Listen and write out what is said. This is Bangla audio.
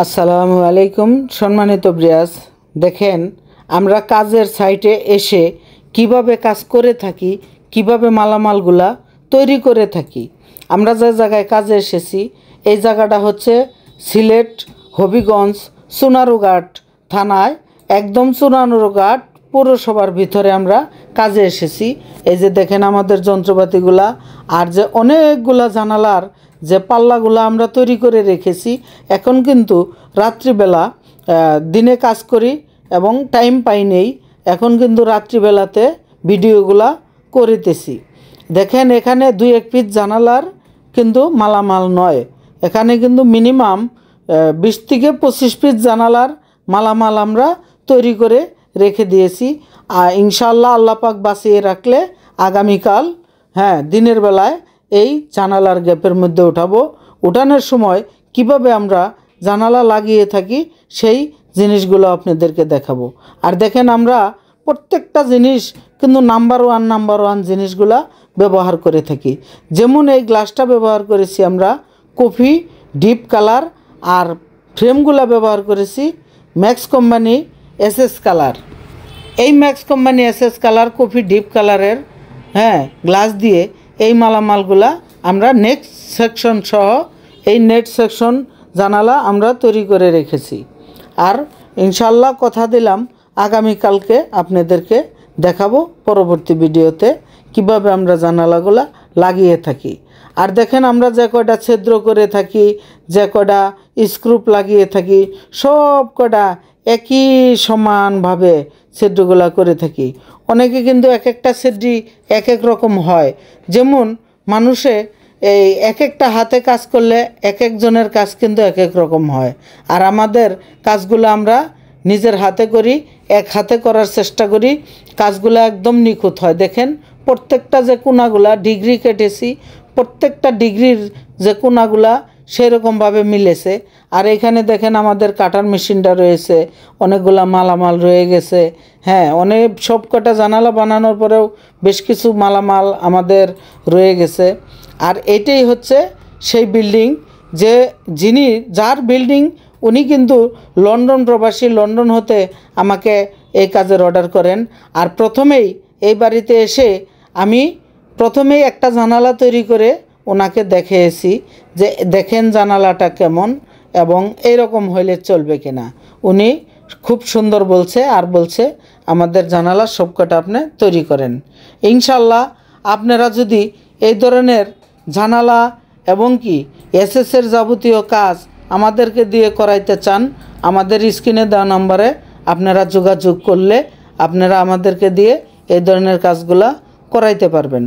আসসালামু আলাইকুম সম্মানিত ব্রিয়াস। দেখেন আমরা কাজের সাইটে এসে কিভাবে কাজ করে থাকি, কিভাবে মালামালগুলা তৈরি করে থাকি। আমরা যে জায়গায় কাজে এসেছি এই জায়গাটা হচ্ছে সিলেট হবিগঞ্জ সোনারুঘাট থানায়, একদম সোনারুঘাট পৌরসভার ভিতরে আমরা কাজে এসেছি। এই যে দেখেন আমাদের যন্ত্রপাতিগুলা আর যে অনেকগুলা জানালার যে পাল্লাগুলো আমরা তৈরি করে রেখেছি। এখন কিন্তু রাত্রিবেলা, দিনে কাজ করি এবং টাইম পাই নেই, এখন কিন্তু রাত্রিবেলাতে ভিডিওগুলা করিতেছি। দেখেন এখানে 2-1 পিস জানালার কিন্তু মালামাল নয়, এখানে কিন্তু মিনিমাম 20 থেকে 25 পিস জানালার মালামাল আমরা তৈরি করে রেখে দিয়েছি। আর ইনশাআল্লাহ আল্লাহ পাক বাঁচিয়ে রাখলে আগামীকাল দিনের বেলায় এই জানালার গ্যাপের মধ্যে উঠাবো। উঠানোর সময় কিভাবে আমরা জানালা লাগিয়ে থাকি সেই জিনিসগুলো আপনাদেরকে দেখাবো। আর দেখেন আমরা প্রত্যেকটা জিনিস কিন্তু নাম্বার ওয়ান জিনিসগুলা ব্যবহার করে থাকি। যেমন এই গ্লাসটা ব্যবহার করেছি আমরা কফি ডিপ কালার, আর ফ্রেমগুলা ব্যবহার করেছি ম্যাক্স কোম্পানি এসএস কালার। এই max company SS colour coffee deep কালারের গ্লাস দিয়ে এই মালামালগুলা আমরা নেক্সট সেকশন সহ এই নেট সেকশন জানালা আমরা তৈরি করে রেখেছি। আর ইনশাল্লাহ কথা দিলাম আগামীকালকে আপনাদেরকে দেখাবো পরবর্তী ভিডিওতে কিভাবে আমরা জানালাগুলা লাগিয়ে থাকি। আর দেখেন আমরা যে কয়টা ছিদ্র করে থাকি, যে কয়টা স্ক্রুপ লাগিয়ে থাকি, সব কয়টা একই সমানভাবে ছিদ্রগুলা করে থাকি। অনেকে কিন্তু এক একটা ছিদ্রি এক এক রকম হয়। যেমন মানুষে এই এক একটা হাতে কাজ করলে এক একজনের কাজ কিন্তু এক এক রকম হয়। আর আমাদের কাজগুলো আমরা নিজের হাতে করি, এক হাতে করার চেষ্টা করি, কাজগুলো একদম নিখুঁত হয়। দেখেন প্রত্যেকটা যে কোনাগুলা ডিগ্রি কেটেছি, প্রত্যেকটা ডিগ্রির যে কোনাগুলা সেরকমভাবে মিলেছে। আর এখানে দেখেন আমাদের কাটার মেশিনটা রয়েছে, অনেকগুলা মালামাল রয়ে গেছে। অনেক সব কটা জানালা বানানোর পরেও বেশ কিছু মালামাল আমাদের রয়ে গেছে। আর এটাই হচ্ছে সেই বিল্ডিং, যার বিল্ডিং উনি কিন্তু লন্ডন প্রবাসী, লন্ডন হতে আমাকে এই কাজের অর্ডার করেন। আর প্রথমেই এই বাড়িতে এসে আমি প্রথমেই একটা জানালা তৈরি করে ওনাকে দেখিয়েছি যে দেখেন জানালাটা কেমন এবং এইরকম হইলে চলবে কিনা। উনি খুব সুন্দর বলছে, আর বলছে আমাদের জানালা সবকটা আপনি তৈরি করেন। ইনশাল্লাহ আপনারা যদি এই ধরনের জানালা এবং কি এসএসের যাবতীয় কাজ আমাদেরকে দিয়ে করাইতে চান, আমাদের স্ক্রিনে দেওয়া নম্বরে আপনারা যোগাযোগ করলে আপনারা আমাদেরকে দিয়ে এই ধরনের কাজগুলা করাইতে পারবেন।